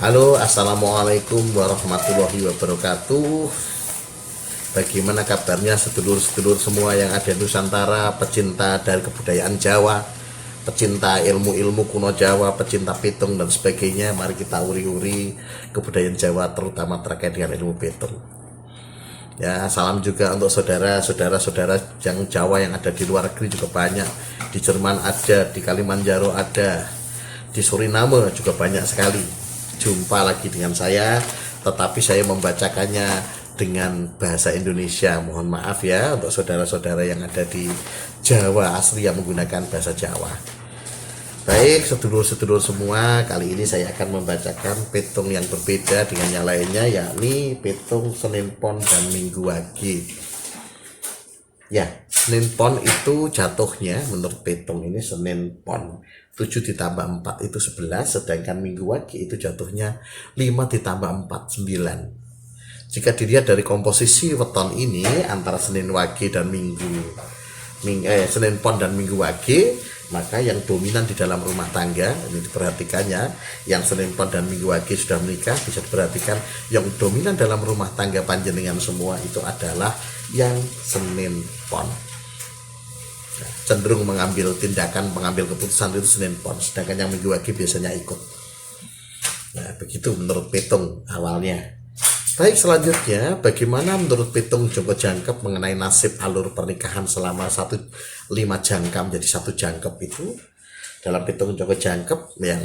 Halo, assalamualaikum warahmatullahi wabarakatuh. Bagaimana kabarnya sedulur-sedulur semua yang ada di Nusantara, pecinta dari kebudayaan Jawa, pecinta ilmu-ilmu kuno Jawa, pecinta pitung dan sebagainya. Mari kita uri-uri kebudayaan Jawa, terutama terkait dengan ilmu pitung. Ya, salam juga untuk saudara-saudara yang Jawa yang ada di luar negeri juga banyak. Di Jerman ada, di Kalimanjaro ada, di Suriname juga banyak sekali. Jumpa lagi dengan saya, tetapi saya membacakannya dengan bahasa Indonesia. Mohon maaf ya untuk saudara-saudara yang ada di Jawa asli yang menggunakan bahasa Jawa. Baik, sedulur-sedulur semua, kali ini saya akan membacakan pitung yang berbeda dengan yang lainnya, yakni pitung Senin Pon dan Minggu Wage. Ya, Senin Pon itu jatuhnya menurut pitung ini Senin Pon 7 ditambah 4 itu 11, sedangkan Minggu Wage itu jatuhnya 5 ditambah 4 9. Jika dilihat dari komposisi weton ini antara Senin Wage dan Senin Pon dan Minggu Wage, maka yang dominan di dalam rumah tangga ini diperhatikannya, yang Senin Pon dan Minggu Wage sudah menikah, bisa diperhatikan yang dominan dalam rumah tangga panjenengan semua itu adalah yang Senin Pon. Cenderung mengambil tindakan, mengambil keputusan itu Senin Pon, sedangkan yang Minggu Wage biasanya ikut. Nah, begitu menurut pitung awalnya. Baik, selanjutnya bagaimana menurut pitung Joko Jangkep mengenai nasib alur pernikahan selama 5 jangka menjadi 1 jangkep itu. Dalam pitung Joko Jangkep yang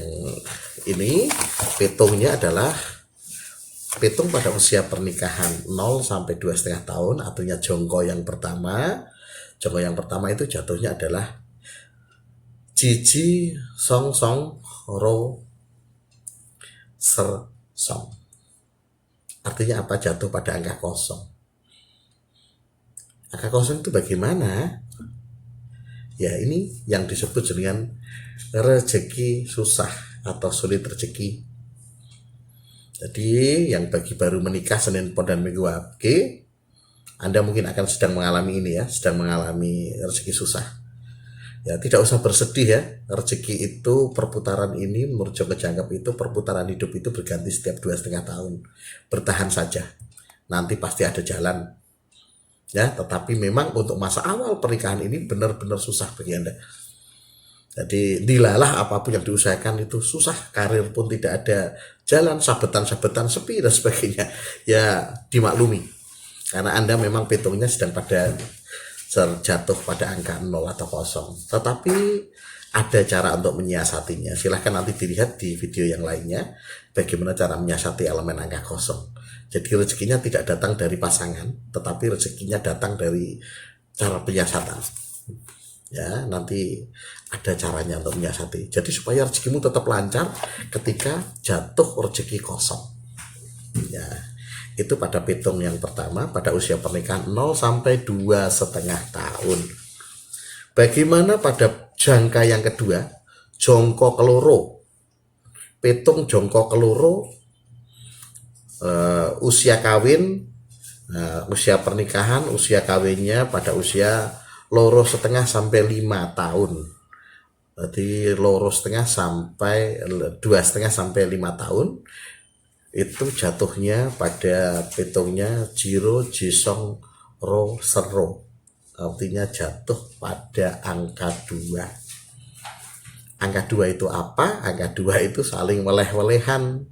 ini, pitungnya adalah pitung pada usia pernikahan 0 sampai 2,5 tahun, artinya jongko yang pertama. Jongko yang pertama itu jatuhnya adalah Jiji Song Song Ro Ser Song. Artinya apa? Jatuh pada angka kosong. Angka kosong itu bagaimana? Ya, ini yang disebut dengan rezeki susah atau sulit rezeki. Jadi yang bagi baru menikah Senin Pon dan Minggu Wage, Anda mungkin akan sedang mengalami ini ya, sedang mengalami rezeki susah. Ya, tidak usah bersedih ya. Rezeki itu perputaran ini menurut Joko Jangkep itu perputaran hidup itu berganti setiap 2,5 tahun. Bertahan saja. Nanti pasti ada jalan. Ya, tetapi memang untuk masa awal pernikahan ini benar-benar susah bagi Anda. Jadi dilalah apapun yang diusahakan itu susah, karir pun tidak ada jalan, sabetan-sabetan sepi dan sebagainya. Ya, dimaklumi. Karena Anda memang pitungnya sedang pada terjatuh pada angka 0 atau kosong. Tetapi ada cara untuk menyiasatinya. Silahkan nanti dilihat di video yang lainnya bagaimana cara menyiasati elemen angka kosong. Jadi rezekinya tidak datang dari pasangan, tetapi rezekinya datang dari cara penyiasatan. Ya, nanti ada caranya untuk menyiasati. Jadi supaya rezekimu tetap lancar ketika jatuh rezeki kosong. Ya, itu pada pitung yang pertama pada usia pernikahan 0 sampai 2,5 tahun. Bagaimana pada jangka yang kedua, jongko keloro. Pitung jongko keloro, usia kawin, usia pernikahan, usia kawinnya pada usia loro setengah sampai 5 tahun. Jadi loro setengah sampai 2,5 sampai 5 tahun. Itu jatuhnya pada pitungnya Jiro Jisong Ro Sero, artinya jatuh pada angka 2. Angka 2 itu apa? Angka 2 itu saling weleh-welehan,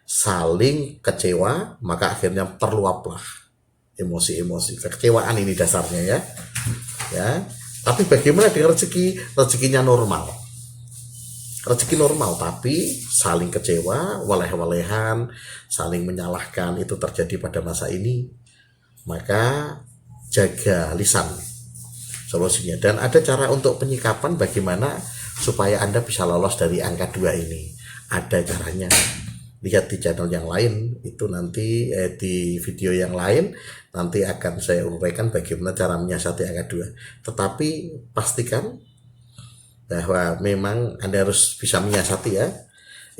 saling kecewa, maka akhirnya terluaplah emosi-emosi, kekecewaan ini dasarnya ya. Tapi bagaimana dengan rezeki? Rezekinya normal. Rezeki normal, tapi saling kecewa, weleh-welehan, saling menyalahkan itu terjadi pada masa ini. Maka jaga lisan solusinya. Dan ada cara untuk penyikapan bagaimana supaya Anda bisa lolos dari angka 2 ini. Ada caranya. Lihat di channel yang lain, itu nanti di video yang lain nanti akan saya uraikan bagaimana cara menyiasati angka 2. Tetapi pastikan bahwa memang Anda harus bisa menyiasati ya.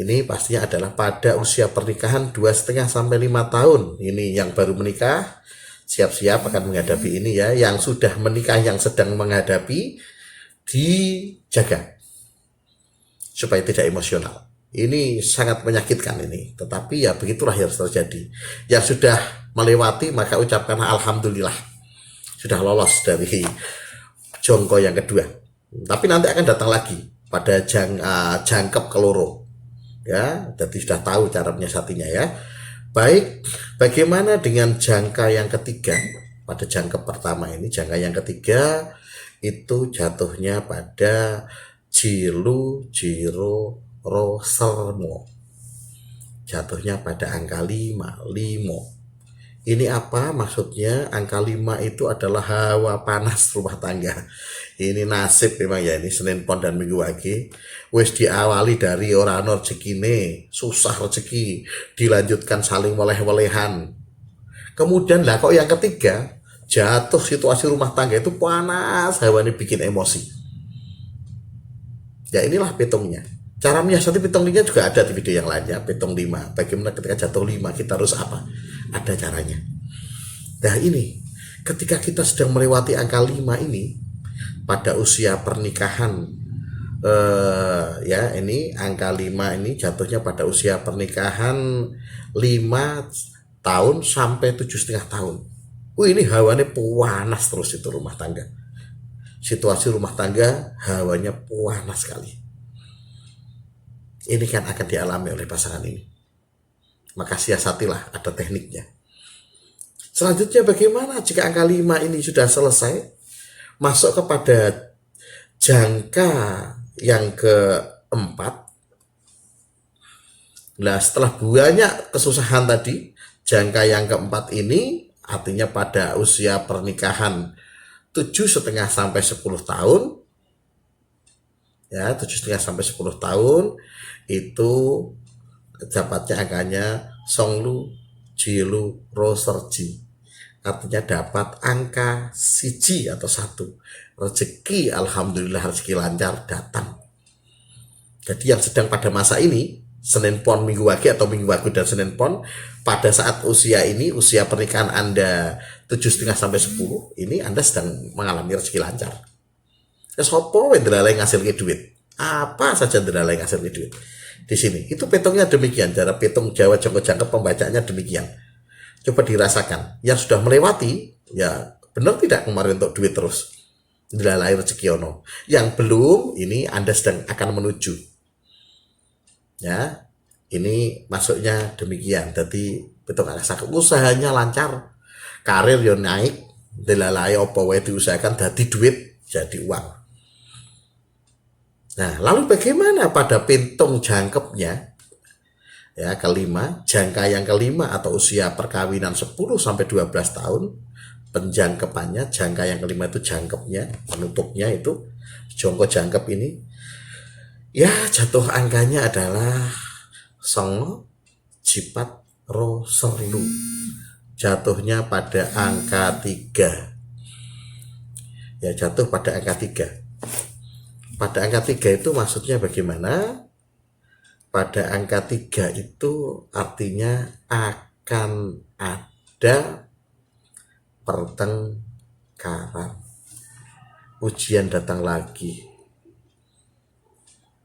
Ini pastinya adalah pada usia pernikahan 2,5 sampai 5 tahun. Ini yang baru menikah, siap-siap akan menghadapi ini ya. Yang sudah menikah, yang sedang menghadapi, dijaga supaya tidak emosional Ini sangat menyakitkan ini. Tetapi ya begitulah yang terjadi. Yang sudah melewati maka ucapkan alhamdulillah. Sudah lolos dari jongko yang kedua. Tapi nanti akan datang lagi pada jangkep keloro. Ya, jadi sudah tahu cara menyiasatinya ya. Baik, bagaimana dengan jangka yang ketiga? Pada jangkep pertama ini, jangka yang ketiga itu jatuhnya pada jilu, jiro, ro, sermo. Jatuhnya pada angka 5, limo. Ini apa maksudnya? Angka 5 itu adalah hawa panas rumah tangga. Ini nasib memang ya, ini Senin Pon dan Minggu Wage. Wis diawali dari orang rezekine, susah rezeki, dilanjutkan saling weleh-welehan. Kemudian lah kok yang ketiga, jatuh situasi rumah tangga itu panas, hawanya bikin emosi. Ya inilah petungnya. Cara menyiasati pitung 5 juga ada di video yang lainnya, pitung 5. Bagaimana ketika jatuh 5 kita harus apa? Ada caranya. Nah ini, ketika kita sedang melewati angka 5 ini, pada usia pernikahan, ya ini angka 5 ini jatuhnya pada usia pernikahan 5 tahun sampai 7,5 tahun. Ini hawanya panas terus itu rumah tangga. Situasi rumah tangga hawanya panas sekali. Ini kan akan dialami oleh pasangan ini. Maka siasatilah, ada tekniknya. Selanjutnya bagaimana jika angka 5 ini sudah selesai, masuk kepada jangka yang keempat. Nah setelah banyak kesusahan tadi, jangka yang keempat ini artinya pada usia pernikahan 7,5 sampai 10 tahun. Ya, 7,5 sampai 10 tahun itu dapatnya angkanya songlu, jilu, roserji. Artinya dapat angka siji atau 1. Rezeki, alhamdulillah rezeki lancar datang. Jadi yang sedang pada masa ini, Senin Pon, Minggu Wage atau Minggu Wage dan Senin Pon, pada saat usia ini, usia pernikahan Anda 7,5 sampai 10, ini Anda sedang mengalami rezeki lancar. Sopo ndelalai ngasilke duit. Apa saja ndelalai ngasilke duit. Di sini itu petungnya demikian, cara petung Jawa Jongko Jangkep pembacaannya demikian. Coba dirasakan. Yang sudah melewati, ya benar tidak kemarin untuk duit terus. Ndelalai rezeki ono. Yang belum, ini Anda sedang akan menuju. Ya, ini masuknya demikian. Jadi petung rasakan usahanya lancar, karir yo naik, ndelalai opo wae diusahakan dadi duit, jadi uang. Nah, lalu bagaimana pada pitung jangkepnya? Ya, kelima, jangka yang kelima atau usia perkawinan 10 sampai 12 tahun, penjangkepannya, jangka yang kelima itu jangkepnya, penutupnya itu jongko jangkep ini. Ya, jatuh angkanya adalah songo, jipat, ro, serlu. Jatuhnya pada angka 3. Ya, jatuh pada angka 3. Pada angka 3 itu maksudnya bagaimana? Pada angka 3 itu artinya akan ada pertengkaran. Ujian datang lagi.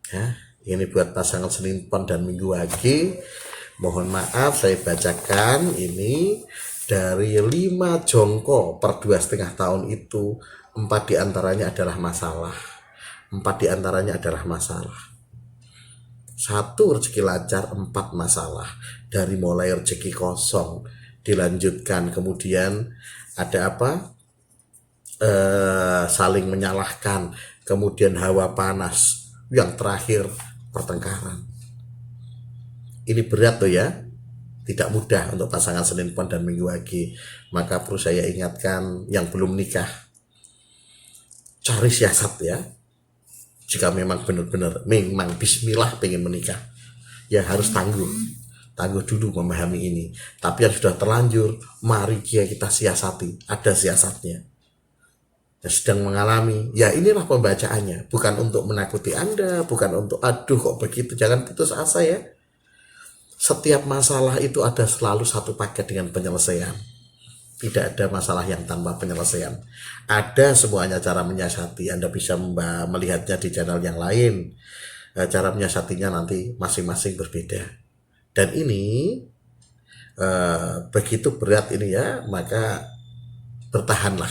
Ya, ini buat pasangan Senin Pon dan Minggu Wage. Mohon maaf saya bacakan ini dari 5 jongko per 2,5 tahun itu 4 diantaranya adalah masalah. 4 diantaranya adalah masalah. 1 rezeki lancar, 4 masalah. Dari mulai rezeki kosong dilanjutkan, kemudian ada apa? Saling menyalahkan, kemudian hawa panas, yang terakhir pertengkaran. Ini berat tuh ya, tidak mudah untuk pasangan Senin Pon dan Minggu Wage. Maka perlu saya ingatkan yang belum nikah, cari siasat ya. Jika memang benar-benar memang bismillah pengen menikah, ya harus tangguh dulu memahami ini. Tapi yang sudah terlanjur, mari kita siasati, ada siasatnya. Yang sedang mengalami, ya inilah pembacaannya, bukan untuk menakuti Anda, bukan untuk aduh kok begitu, jangan putus asa ya. Setiap masalah itu ada selalu satu paket dengan penyelesaian. Tidak ada masalah yang tanpa penyelesaian. Ada semuanya cara menyiasati. Anda bisa melihatnya di channel yang lain. cara menyiasatinya nanti masing-masing berbeda. Dan ini begitu berat ini ya, maka bertahanlah.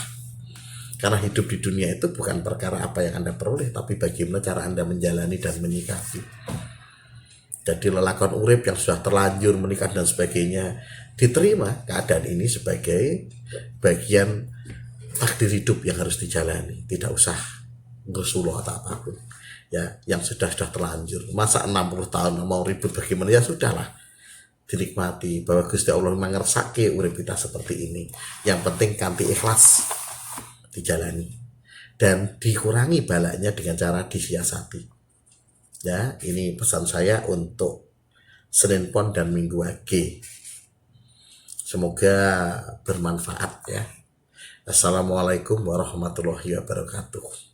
Karena hidup di dunia itu bukan perkara apa yang Anda peroleh, tapi bagaimana cara Anda menjalani dan menyikapi. Jadi lelakon urip yang sudah terlanjur menikah dan sebagainya, diterima keadaan ini sebagai bagian takdir hidup yang harus dijalani. Tidak usah ngesuloh atau apapun. Ya, yang sudah terlanjur. Masa 60 tahun mau ribut bagaimana, ya sudahlah. Dinikmati bahwa Gusti Allah mengersake urip kita seperti ini. Yang penting kanthi ikhlas dijalani dan dikurangi balanya dengan cara disiasati. Ya, ini pesan saya untuk Senin Pon dan Minggu Wage. Semoga bermanfaat ya. Assalamualaikum warahmatullahi wabarakatuh.